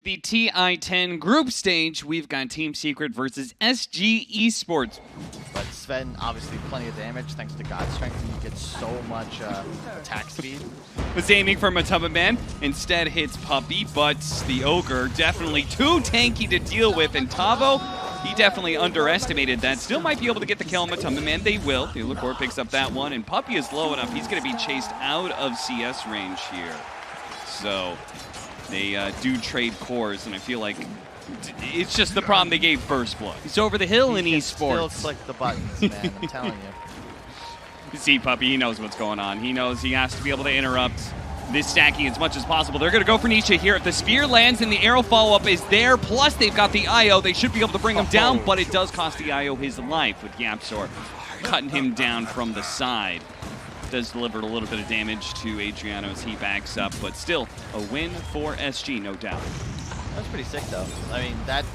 The TI10 group stage, we've got Team Secret versus SG Esports. But Sven, obviously plenty of damage thanks to God Strength, and he gets so much attack speed. Was aiming for Matuma Man, instead hits Puppy, but the Ogre definitely too tanky to deal with, and Tavo, he definitely underestimated that. Still might be able to get the kill on Matuma Man, they will. The Liquor picks up that one, and Puppy is low enough, he's going to be chased out of CS range here. So they do trade cores, and I feel like it's just the problem they gave First Blood. He's over the hill in Esports. Still click the buttons, man, I'm telling you. You see, Puppy, he knows what's going on. He knows he has to be able to interrupt this stacking as much as possible. They're going to go for Nisha here. If the spear lands and the arrow follow-up is there, plus they've got the IO, they should be able to bring him down, but it does cost the IO his life with YapzOr cutting him down from the side. Does deliver a little bit of damage to Adriano as he backs up, but still a win for SG, no doubt. That's pretty sick, though. I mean, that's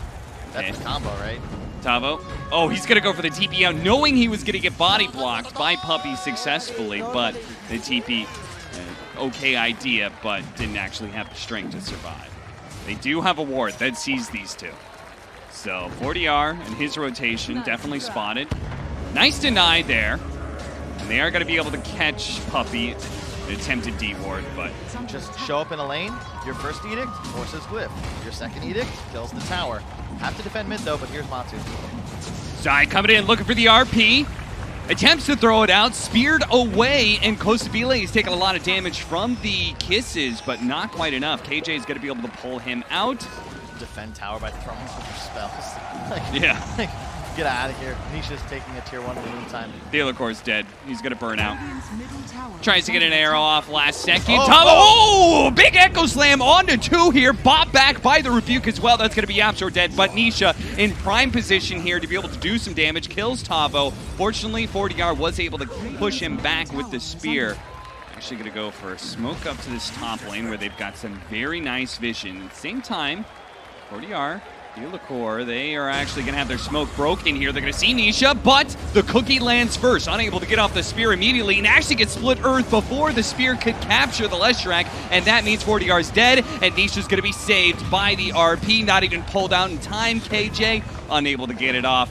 the combo, right? Tavo. Oh, he's going to go for the TP out, knowing he was going to get body blocked by Puppy successfully, but the TP, okay idea, but didn't actually have the strength to survive. They do have a ward that sees these two. So 40R and his rotation definitely spotted. Nice deny there. And they are going to be able to catch Puppy. An attempted D-ward, but just show up in a lane. Your first edict forces Glyph. Your second edict kills the tower. Have to defend mid though, but here's Matsu. Zai coming in looking for the RP. Attempts to throw it out, speared away, and Kostabile is taking a lot of damage from the kisses, but not quite enough. KJ is going to be able to pull him out. Defend tower by throwing spells. Yeah. Get out of here. Nisha's taking a tier 1 in the meantime. The Liquor's dead. He's going to burn out. Tries to get an arrow off last second. Big Echo Slam onto 2 here. Bought back by the Rebuke as well. That's going to be YapzOr dead. But Nisha in prime position here to be able to do some damage. Kills Tavo. Fortunately, 40R was able to push him back with the spear. Actually going to go for a smoke up to this top lane where they've got some very nice vision. At the same time, 40R, Liquor, they are actually going to have their smoke broken here. They're going to see Nisha, but the cookie lands first. Unable to get off the spear immediately, and actually gets split earth before the spear could capture the Leshrac, and that means 40R is dead, and Nisha's going to be saved by the RP. Not even pulled out in time. KJ unable to get it off.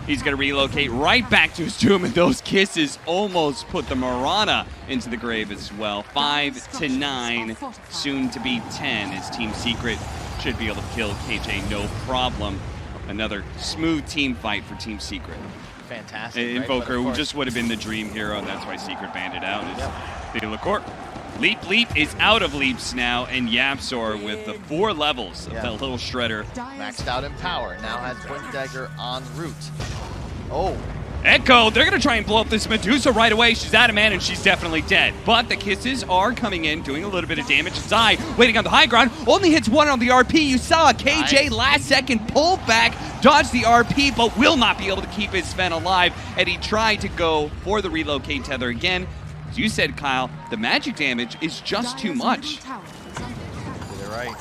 He's going to relocate right back to his tomb, and those kisses almost put the Marana into the grave as well. 5-9, soon to be 10 as Team Secret should be able to kill KJ, no problem. Another smooth team fight for Team Secret. Fantastic. Invoker, who just would have been the dream hero, and that's why Secret banned it out. The Liquor. Leap is out of leaps now, and YapzOr with the 4 levels of that little shredder. Maxed out in power, now has Blink Dagger en route. Oh. Echo, they're going to try and blow up this Medusa right away. She's out of mana and she's definitely dead. But the kisses are coming in, doing a little bit of damage. Zai waiting on the high ground, only hits 1 on the RP. You saw KJ last second pull back, dodge the RP, but will not be able to keep his Sven alive. And he tried to go for the relocate tether again. As you said, Kyle, the magic damage is just too much. You're right.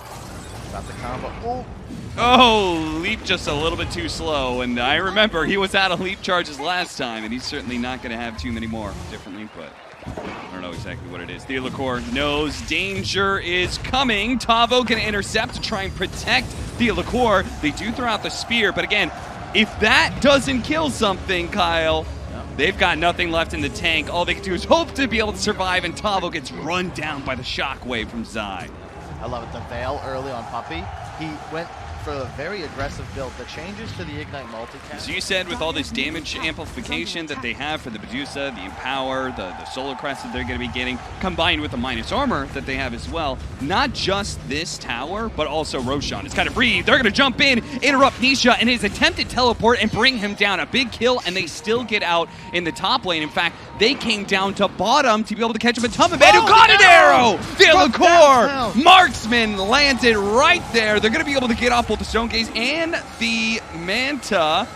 Got the combo. Oh, leap just a little bit too slow, and I remember he was out of leap charges last time, and he's certainly not going to have too many more differently, but I don't know exactly what it is. The Liquor knows danger is coming. Tavo going to intercept to try and protect the Liquor. They do throw out the spear, but again, if that doesn't kill something, Kyle, they've got nothing left in the tank. All they can do is hope to be able to survive, and Tavo gets run down by the shockwave from Zai. I love it. The Veil early on Puppy. He went for a very aggressive build. The changes to the Ignite multicast. So you said with all this damage amplification that they have for the Medusa, the Empower, the Solar Crest that they're going to be getting, combined with the minus armor that they have as well, not just this tower, but also Roshan. It's got to breathe. They're going to jump in, interrupt Nisha, and his attempted teleport and bring him down. A big kill, and they still get out in the top lane. In fact, they came down to bottom to be able to catch him. Matuma Man, who got an arrow! The Liquor! Marksman lands it right there. They're going to be able to get off both the Stone Gaze and the Manta.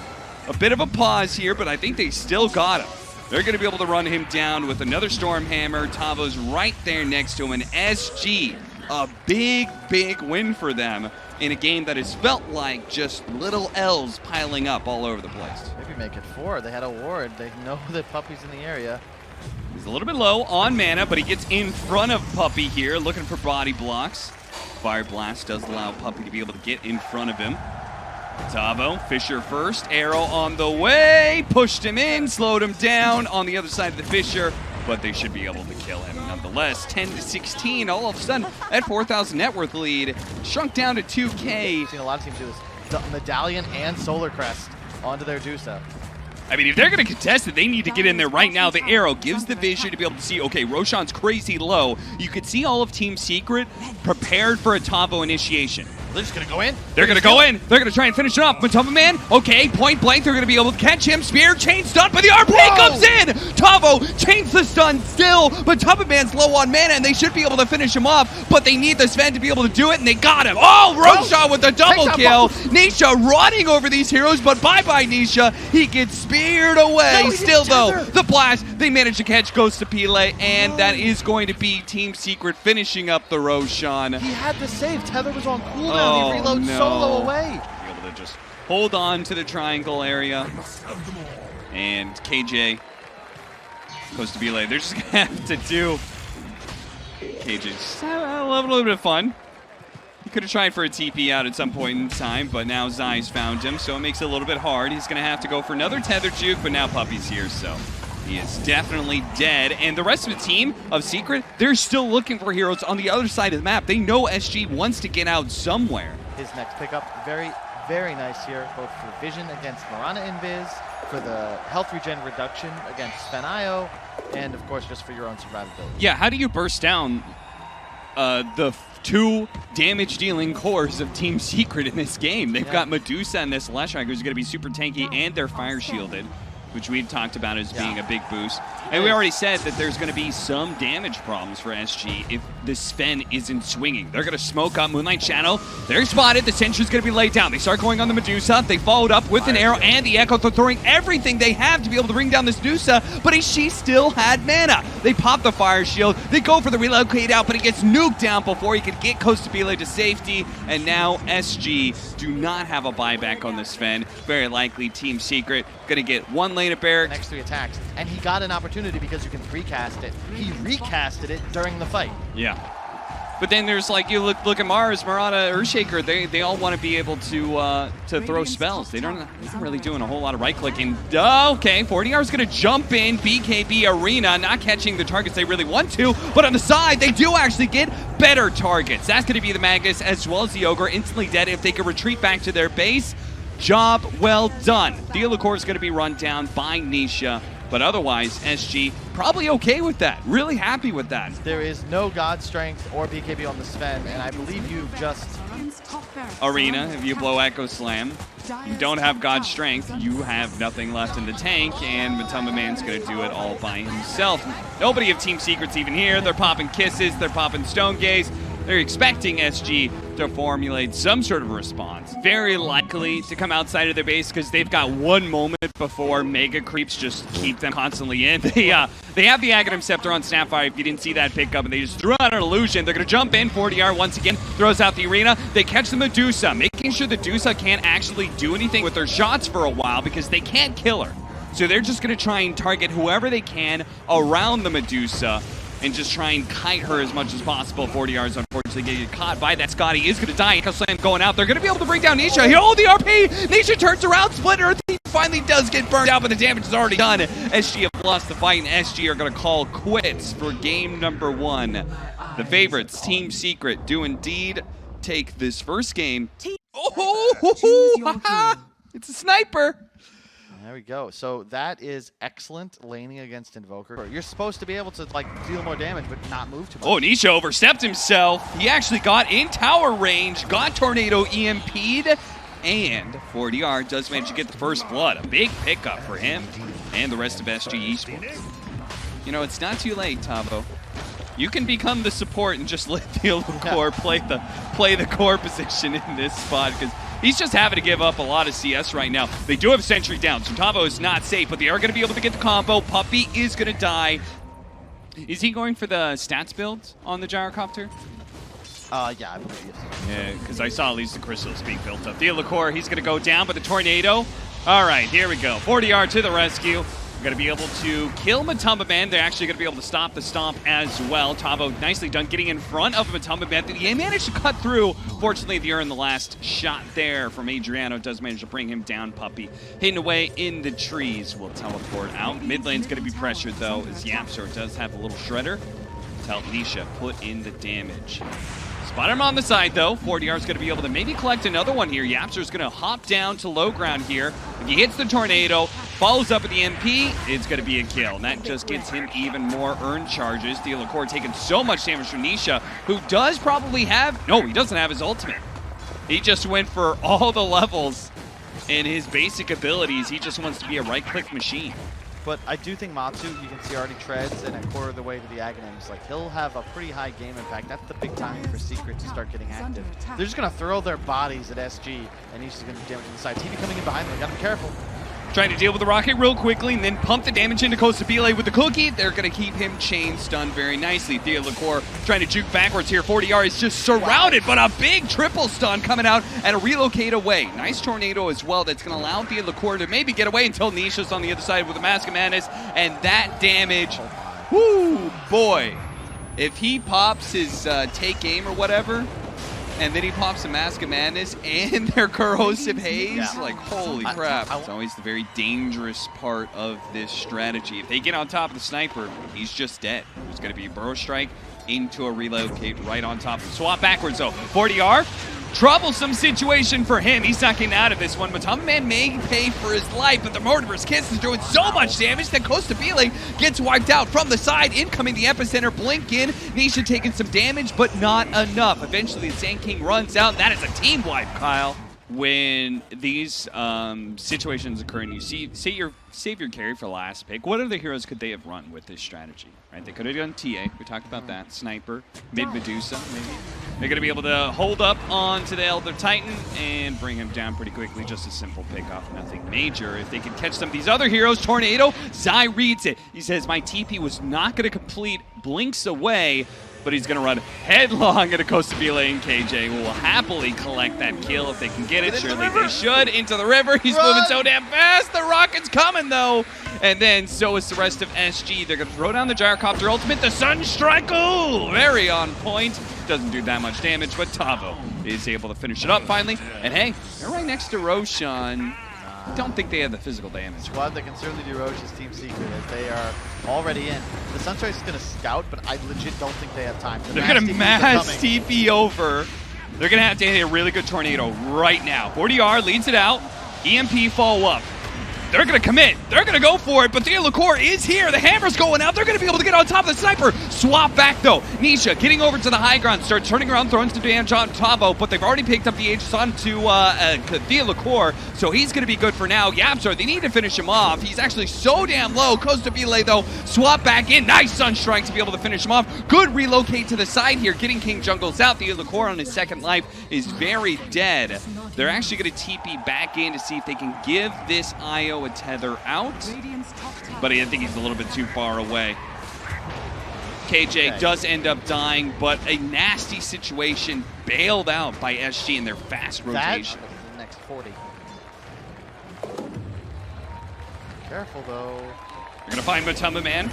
A bit of a pause here, but I think they still got him. They're going to be able to run him down with another Storm Hammer. Tavo's right there next to him. And SG, a big win for them in a game that has felt like just little L's piling up all over the place. Maybe make it 4. They had a ward. They know that Puppy's in the area. He's a little bit low on mana, but he gets in front of Puppy here, looking for body blocks. Fire Blast does allow Puppey to be able to get in front of him. Tavo, Fisher first, arrow on the way, pushed him in, slowed him down on the other side of the Fisher, but they should be able to kill him nonetheless. 10-16, all of a sudden, that 4,000 net worth lead shrunk down to 2K. I've seen a lot of teams do this. The Medallion and Solar Crest onto their Dusa. I mean, if they're going to contest it, they need to get in there right now. The arrow gives the vision to be able to see, okay, Roshan's crazy low. You could see all of Team Secret prepared for a Tavo initiation. They're just going to go in? They're going to go in. They're going to try and finish it off. Matava Man, okay, point blank. They're going to be able to catch him. Spear, chain stun, but the RP comes in. Tavo chains the stun still, but Matava Man's low on mana, and they should be able to finish him off, but they need the Sven to be able to do it, and they got him. Oh, Roshan with the double kill. Nisha running over these heroes, but bye-bye, Nisha. He gets speared away. No, still, though, the blast, they manage to catch Ghost of Pele, and that is going to be Team Secret finishing up the Roshan. He had the save. Tether was on cooldown. Oh, he reloads no. solo away. Be able to just hold on to the triangle area. And KJ goes to Belay. They're just going to have to do KJ just have a little bit of fun. He could have tried for a TP out at some point in time, but now Zai's found him, so it makes it a little bit hard. He's going to have to go for another tether juke, but now Puppey's here, so he is definitely dead. And the rest of the team of Secret, they're still looking for heroes on the other side of the map. They know SG wants to get out somewhere. His next pickup, very, very nice here, both for vision against Mirana Invis, for the health regen reduction against Sven-Io, and of course just for your own survivability. Yeah, how do you burst down the two damage-dealing cores of Team Secret in this game? They've got Medusa and this Leshrac, who's going to be super tanky, and they're fire shielded, which we've talked about as being a big boost. And we already said that there's going to be some damage problems for SG if the Sven isn't swinging. They're going to smoke up Moonlight Shadow. They're spotted. The Sentry's going to be laid down. They start going on the Medusa. They followed up with an arrow and the Echo. They're throwing everything they have to be able to bring down this Medusa, but she still had mana. They pop the fire shield. They go for the relocate out, but it gets nuked down before he could get Costabile to safety. And now SG do not have a buyback on the Sven. Very likely Team Secret going to get one lane of barracks. Next 3 attacks, and he got an opportunity because you can recast it. He recasted it during the fight. Yeah. But then there's like, you look at Mars, Murata, Earthshaker, they all want to be able to throw spells. They're not really doing a whole lot of right-clicking. Okay, 40R is going to jump in, BKB Arena, not catching the targets they really want to, but on the side, they do actually get better targets. That's going to be the Magus as well as the Ogre, instantly dead if they can retreat back to their base. Job well done. Theolacore is going to be run down by Nisha, but otherwise, SG probably okay with that. Really happy with that. There is no God Strength or BKB on the Sven, and I believe you've just... Arena, if you blow Echo Slam, you don't have God Strength, you have nothing left in the tank, and Matamba Man's going to do it all by himself. Nobody of Team Secret's even here. They're popping kisses, they're popping Stone Gaze. They're expecting SG to formulate some sort of response. Very likely to come outside of their base because they've got one moment before Mega Creeps just keep them constantly in. They have the Aghanim Scepter on Snapfire if you didn't see that pickup, and they just threw out an illusion. They're going to jump in. 40R once again throws out the Arena. They catch the Medusa, making sure the Medusa can't actually do anything with their shots for a while because they can't kill her. So they're just going to try and target whoever they can around the Medusa and just try and kite her as much as possible. 40R's unfortunately getting caught by that. Scotty is going to die. Echo Slam going out. They're going to be able to bring down Nisha. Oh, the RP! Nisha turns around. Split Earth. He finally does get burned out, but the damage is already done. SG have lost the fight, and SG are going to call quits for game number 1. The favorites, Team Secret, do indeed take this first game. Oh, it's a sniper. There we go. So that is excellent laning against Invoker. You're supposed to be able to like deal more damage, but not move too much. Oh, Nisha overstepped himself. He actually got in tower range, got Tornado EMP'd, and 40R does manage to get the first blood. A big pickup for him and the rest of SG Esports. You know, it's not too late, Tavo. You can become the support and just let Theolacore play the core position in this spot, because he's just having to give up a lot of CS right now. They do have Sentry down, so Tavo is not safe, but they are going to be able to get the combo. Puppey is going to die. Is he going for the stats build on the Gyrocopter? Yeah, I believe yes. Yeah, because I saw at least the crystals being built up. Theolacore, he's going to go down, but the Tornado. All right, here we go. 40R to the rescue. Going to be able to kill Matumba Man. They're actually going to be able to stop the stomp as well. Tavo nicely done getting in front of Matumba Man. He managed to cut through. Fortunately, the the last shot there from Adriano does manage to bring him down. Puppy hidden away in the trees will teleport out. Mid lane's going to be pressured though, as YapzOr does have a little shredder to help Nisha put in the damage. Spot him on the side though. 40R's going to be able to maybe collect another one here. YapzOr's going to hop down to low ground here. If he hits the tornado, follows up with the MP, it's going to be a kill. And that just gets him even more earned charges. Dialacor taking so much damage from Nisha, who does probably have, no, he doesn't have his ultimate. He just went for all the levels in his basic abilities. He just wants to be a right-click machine. But I do think Matsu, you can see, already treads and a quarter of the way to the Aghanims. Like, he'll have a pretty high game impact. That's the big time for Secret to start getting active. They're just going to throw their bodies at SG, and he's just going to damage on the side. TV coming in behind them. They got to be careful. Trying to deal with the rocket real quickly and then pump the damage into Kostabile with the cookie. They're going to keep him chain stunned very nicely. Dialacor trying to juke backwards here. 40R is just surrounded, but a big triple stun coming out and a relocate away. Nice tornado as well that's going to allow Dialacor to maybe get away until Nisha's on the other side with a Mask of Madness. And that damage, whoo, boy. If he pops his take aim or whatever, and then he pops a Mask of Madness and their corrosive haze. Like, holy crap. It's always the very dangerous part of this strategy. If they get on top of the sniper, he's just dead. There's going to be a burrow strike into a relocate right on top of him. Swap backwards, though. 40R, troublesome situation for him. He's not getting out of this one. Matumba Man may pay for his life, but the Mortimer's Kiss is doing so much damage that Kostabile gets wiped out from the side. Incoming the epicenter, blink in. Nisha taking some damage, but not enough. Eventually, the Sand King runs out, and that is a team wipe, Kyle. When these situations occur and you save your carry for last pick, what other heroes could they have run with this strategy? Right? They could have done TA. We talked about that. Sniper, mid Medusa, maybe. They're going to be able to hold up onto the Elder Titan and bring him down pretty quickly. Just a simple pickoff, nothing major. If they can catch some of these other heroes, Tornado, Zai reads it. He says, my TP was not going to complete, blinks away, but he's going to run headlong into Kostabile, and KJ will happily collect that kill if they can get it. Surely they should. Into the river. He's moving so damn fast. The rocket's coming, though. And then so is the rest of SG. They're going to throw down the Gyrocopter ultimate. The Sunstrike, ooh, very on point. Doesn't do that much damage, but Tavo is able to finish it up finally. And hey, they're right next to Roshan. Don't think they have the physical damage. Squad that can certainly do Roche's team secret as they are already in. The Sunstrike is going to scout, but I legit don't think they have time. They're going to mass TP over. They're going to have to hit a really good tornado right now. 40R leads it out. EMP follow up. They're going to commit. They're going to go for it, but Dialacor is here. The hammer's going out. They're going to be able to get on top of the sniper. Swap back, though. Nisha getting over to the high ground. Start turning around, throwing some damage on Tavo, but they've already picked up the Aegis onto Dialacor, so he's going to be good for now. YapzOr, they need to finish him off. He's actually so damn low. Kostabile, though, swap back in. Nice Sunstrike to be able to finish him off. Good relocate to the side here, getting King Jungles out. Dialacor on his second life is very dead. They're actually going to TP back in to see if they can give this IO a tether out, but I think he's a little bit too far away. KJ does end up dying, but a nasty situation bailed out by SG in their fast rotation. That's the next 40. Careful, though. They're going to find Matumba Man.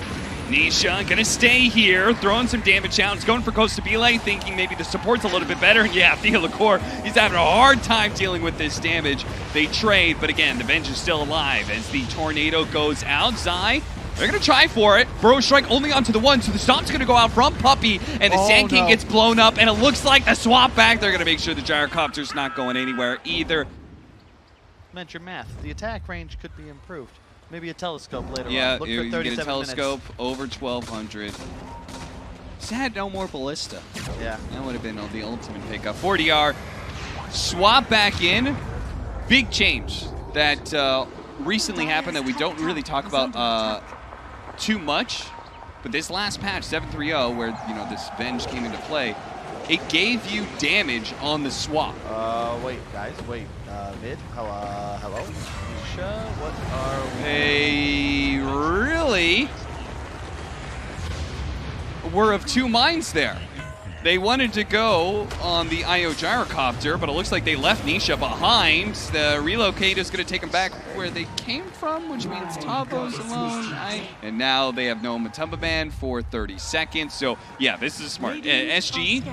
Nisha going to stay here, throwing some damage out. He's going for Kostabile, thinking maybe the support's a little bit better. And yeah, Dialacor, he's having a hard time dealing with this damage. They trade, but again, the Venge is still alive as the tornado goes out. Zai, they're going to try for it. Burrow strike only onto the one, so the stomp's going to go out from Puppy, and the Sand King gets blown up, and it looks like the swap back. They're going to make sure the Gyrocopter's not going anywhere either. Meant your math. The attack range could be improved. Maybe a telescope later on. Yeah, Look you for get a telescope minutes. over 1,200. Sad no more Ballista. Yeah. That would have been the ultimate pickup. 40R, swap back in. Big change that recently happened that we don't really talk about too much. But this last patch, 7.3.0, where this Venge came into play, it gave you damage on the swap. Wait, guys, wait. Mid, hello? Nisha, what are we? They really were of two minds there. They wanted to go on the IO gyrocopter, but it looks like they left Nisha behind. The relocate is going to take them back where they came from, which means Tavo's alone. And now they have no Matumba Man for 30 seconds. So, yeah, this is smart. SG,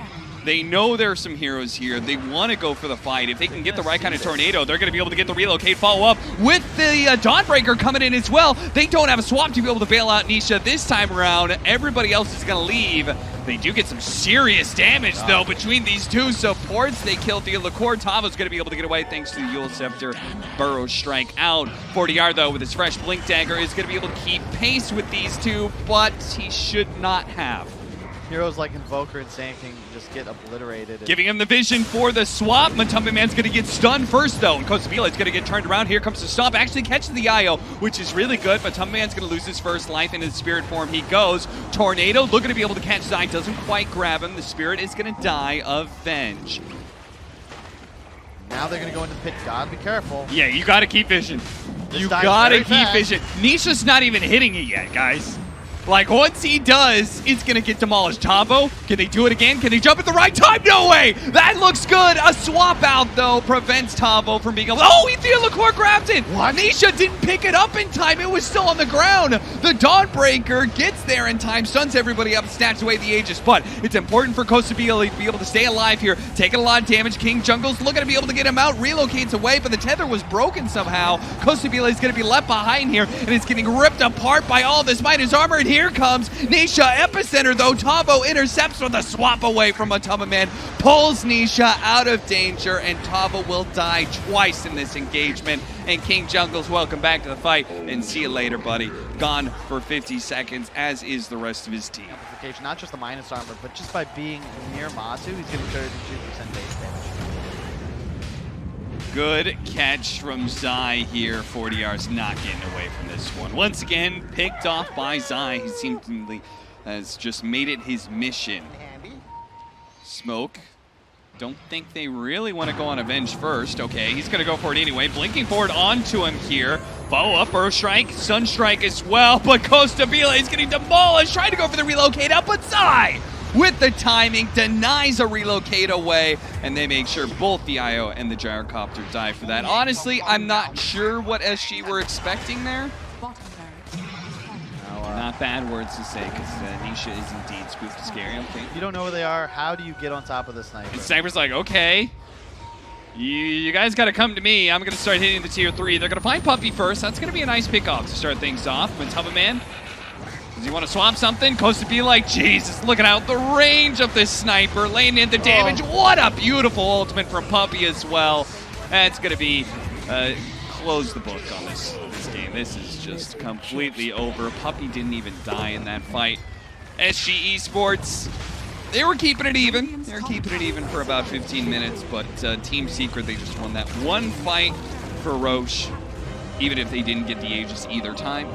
they know there are some heroes here. They want to go for the fight. If they can get the right kind of tornado, they're going to be able to get the relocate follow-up with the Dawnbreaker coming in as well. They don't have a swap to be able to bail out Nisha this time around. Everybody else is going to leave. They do get some serious damage, though, between these two supports. They kill the Liqueur. Tavo's going to be able to get away thanks to the Yule Scepter. Burrow strike out. 40R, though, with his fresh Blink Dagger, is going to be able to keep pace with these two, but he should not have. Heroes like Invoker and Sand King just get obliterated. Giving him the vision for the swap. Matumba Man's going to get stunned first, though. And Kostabila is going to get turned around. Here comes the stomp. Actually catches the IO, which is really good. Matumba Man's going to lose his first life. Into the Spirit form he goes. Tornado looking to be able to catch Zai. Doesn't quite grab him. The Spirit is going to die of Venge. Now they're going to go into the pit. Gotta be careful. Yeah, you got to keep vision. You got to keep vision. Nisha's not even hitting it yet, guys. Like, once he does, it's going to get demolished. Tavo, can they do it again? Can they jump at the right time? No way! That looks good. A swap out, though, prevents Tavo from being able... Oh, Ethiel Liqueur grabbed it! What? Nisha didn't pick it up in time. It was still on the ground. The Dawnbreaker gets there in time, stuns everybody up, snatches away the Aegis. But it's important for Kostabila to be able to stay alive here, taking a lot of damage. King Jungle's looking to be able to get him out, relocates away, but the tether was broken somehow. Kostabila is going to be left behind here, and it's getting ripped apart by all this might. His armor, and here comes Nisha. Epicenter, though. Tavo intercepts with a swap away from Matumba Man, pulls Nisha out of danger, and Tavo will die twice in this engagement. And King Jungle's welcome back to the fight, and see you later, buddy. Gone for 50 seconds, as is the rest of his team. Not just the minus armor, but just by being near Matsu, he's getting 32% base damage. Good catch from Zai here. 40R's not getting away from this one. Once again, picked off by Zai. He seemingly has just made it his mission. Smoke. Don't think they really want to go on Avenge first. Okay, he's going to go for it anyway. Blinking forward onto him here. Bow up, Burrow Strike, Sunstrike as well. But Kostabila is getting demolished. Trying to go for the relocate out, but Zai, with the timing, denies a relocate away, and they make sure both the IO and the gyrocopter die for that. Honestly, I'm not sure what SG were expecting there. Not bad words to say, because Nisha is indeed spooked scary. Okay. You don't know where they are. How do you get on top of the sniper? And Sniper's like, okay, you guys got to come to me. I'm going to start hitting the tier 3. They're going to find Puppy first. That's going to be a nice pickoff to start things off. Matumba Man, does he want to swap something? Kostabila like, Jesus, looking out the range of this sniper, laying in the damage. What a beautiful ultimate from Puppy as well. That's going to be close the book on this game. This is just completely over. Puppy didn't even die in that fight. SG Esports, they were keeping it even. They were keeping it even for about 15 minutes, but Team Secret, they just won that one fight for Roche, even if they didn't get the Aegis either time.